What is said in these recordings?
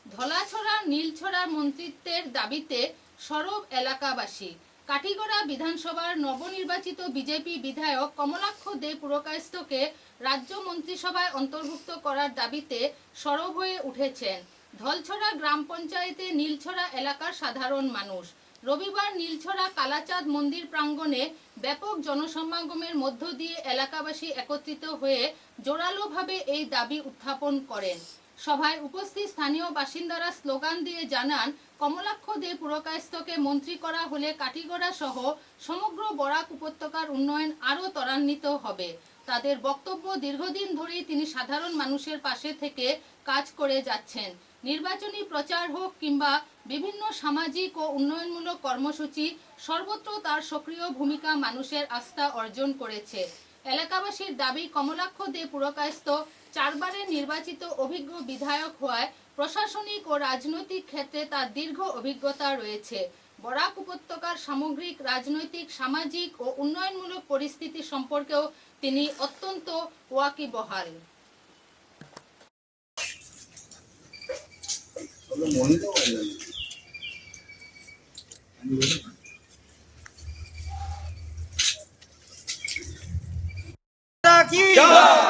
ধলাছড়া নীলছড়া মন্ত্রিত্বের দাবিতে সরব এলাকাবাসী। কাঠিগড়া বিধানসভার নবনির্বাচিত বিজেপি বিধায়ক কমলাক্ষ দে পুরকায়স্থকে রাজ্য মন্ত্রিসভায় অন্তর্ভুক্ত করার দাবিতে সরব হয়ে উঠেছেন ধলছড়া গ্রাম পঞ্চায়েতে নীলছড়া এলাকার সাধারণ মানুষ। রবিবার নীলছড়া কালাচাঁদ মন্দির প্রাঙ্গণে ব্যাপক জনসমাগমের মধ্য দিয়ে এলাকাবাসী একত্রিত হয়ে জোরালোভাবে এই দাবি উত্থাপন করেন। সভায় উপস্থিত স্থানীয় বাসিন্দারা স্লোগান দিয়ে জানান, কমলাক্ষ দে পুরকায়স্থকে মন্ত্রী করা হলে কাঠিগড়া সহ সমগ্র বরাক উপত্যকার উন্নয়ন আরও ত্বরান্বিত হবে। তাদের বক্তব্য, দীর্ঘদিন ধরেই তিনি সাধারণ মানুষের পাশে থেকে কাজ করে যাচ্ছেন। নির্বাচনী প্রচার হোক কিংবা বিভিন্ন সামাজিক ও উন্নয়নমূলক কর্মসূচি, সর্বত্র তার সক্রিয় ভূমিকা মানুষের আস্থা অর্জন করেছে। এলাকাবাসীর দাবি, কমলাক্ষ দে পুরকায়স্থ 4 বারের নির্বাচিত অভিজ্ঞ বিধায়ক হওয়ায় প্রশাসনিক ও রাজনৈতিক ক্ষেত্রে তার দীর্ঘ অভিজ্ঞতা রয়েছে। বরাক উপত্যকার সামগ্রিক রাজনৈতিক, সামাজিক ও উন্নয়নমূলক পরিস্থিতি সম্পর্কেও তিনি অত্যন্ত ওয়াকিবহাল।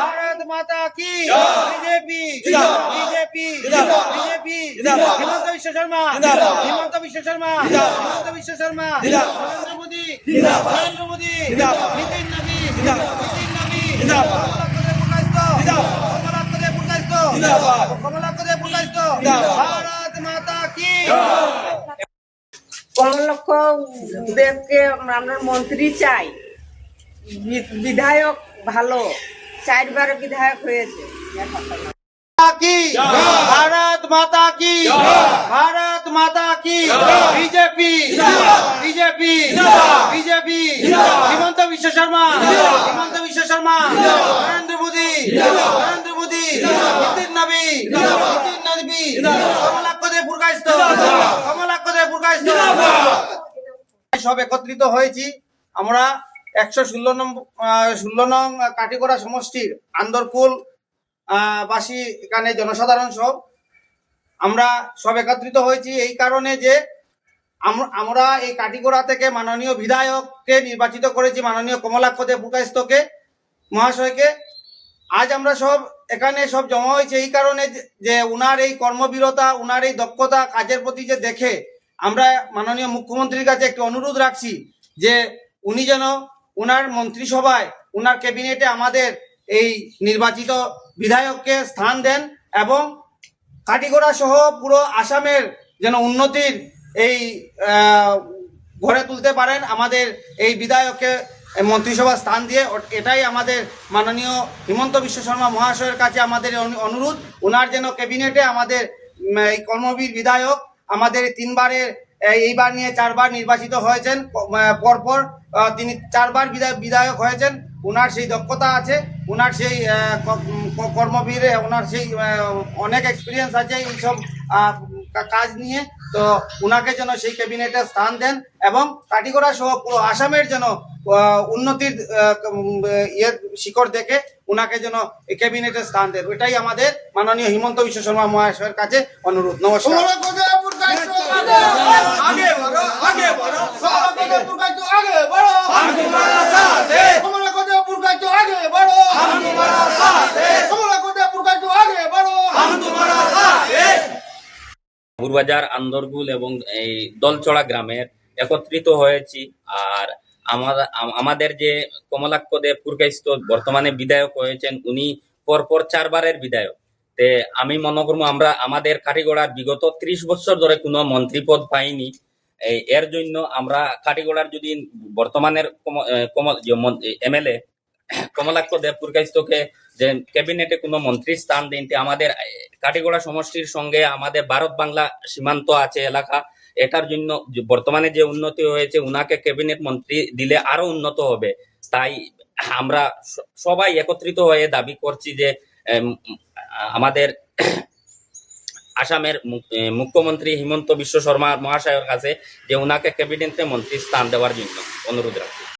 भारत माता की बीजेपी बीजेपी बीजेपी हिमंत विश्व शर्मा हिमंत विश्व शर्मा हिमंत विश्व शर्मा नरेंद्र मोदी नितिन नबी कमलाक्ष दे पुरकायस्थ भारत माता की। কমলাক্ষ দেবকে আমরা মন্ত্রী চাই, বিধায়ক ভালো, 4 বার বিধায়ক হয়েছে। भारत माता की भारत माता की बीजेपी बीजेपी बीजेपी हिमंत विश्व शर्मा नरेंद्र मोदी नितिन नबी कमलाक्ष दे पुरकायस्थ সব একত্রিত হয়েছি আমরা 116 নং কাঠিগড়া সমষ্টির আন্দরকুল বাসী, এখানে জনসাধারণ সব আমরা সব একত্রিত হয়েছি এই কারণে যে আমরা এই কাঠিগড়া থেকে মাননীয় বিধায়ককে নির্বাচিত করেছি, মাননীয় কমলাক্ষ দে পুরকায়স্থকে মহাশয়কে। আজ আমরা সব এখানে সব জমা হয়েছে এই কারণে যে উনার এই কর্মবীরতা, উনার এই দক্ষতা কাজের প্রতি যে দেখে আমরা মাননীয় মুখ্যমন্ত্রীর কাছে একটি অনুরোধ রাখছি যে উনি যেন উনার মন্ত্রিসভায়, উনার ক্যাবিনেটে আমাদের এই নির্বাচিত বিধায়ককে স্থান দেন এবং কাঠিগড়া সহ পুরো আসামের যেন উন্নতির এই গড়ে তুলতে পারেন আমাদের এই বিধায়ককে মন্ত্রিসভা স্থান দিয়ে। এটাই আমাদের মাননীয় হিমন্ত বিশ্ব শর্মা মহাশয়ের কাছে আমাদের অনুরোধ, ওনার যেন ক্যাবিনেটে আমাদের এই কর্মবীর বিধায়ক, আমাদের 3 বারের এইবার নিয়ে 4 বার নির্বাচিত হয়েছেন, পরপর তিনি 4 বার বিধায়ক হয়েছেন। ওনার সেই দক্ষতা আছে, ওনার সেই কর্মবীরে, ওনার সেই অনেক এক্সপিরিয়েন্স আছে এইসব কাজ নিয়ে। তো ওনাকে যেন সেই ক্যাবিনেটে স্থান দেন এবং কাঠিগড়া সহ পুরো আসামের যেন উন্নতির শিখর দেখে ওনাকে যেন এই ক্যাবিনেটে স্থান দেন। এটাই আমাদের মাননীয় হিমন্ত বিশ্ব শর্মা মহাশয়ের কাছে অনুরোধ। নমস্কার। বুরবাজার, আন্দরকুল এবং এই দলছড়া গ্রামের একত্রিত হয়েছি। আর আমাদের যে কমলাক্ষ দে পুরকায়স্থ বর্তমানে বিধায়ক হয়েছেন, উনি পরপর 4 বারের বিধায়ক। তে আমি মনে করবো আমরা আমাদের কাঠিগড়ার বিগত 30 বছর ধরে কোনো মন্ত্রী পদ পাইনি। এর জন্য আমরা কাঠিগড়ার যদি বর্তমানের এমএলএ কমলাক্ষ দে পুরকায়স্থকে যে ক্যাবিনেটে কোনো মন্ত্রী স্থান দেন, আমাদের কাঠিগড়া সমষ্টির সঙ্গে আমাদের ভারত বাংলা সীমান্ত আছে এলাকা, এটার জন্য বর্তমানে যে উন্নতি হয়েছে উনাকে ক্যাবিনেট মন্ত্রী দিলে আরো উন্নত হবে। তাই আমরা সবাই একত্রিত হয়ে দাবি করছি যে আমাদের আসামের মুখ্যমন্ত্রী হিমন্ত বিশ্ব শর্মা মহাশয়ের কাছে যে উনাকে ক্যাবিনেটে মন্ত্রী স্থান দেওয়ার জন্য অনুরোধ রাখছি।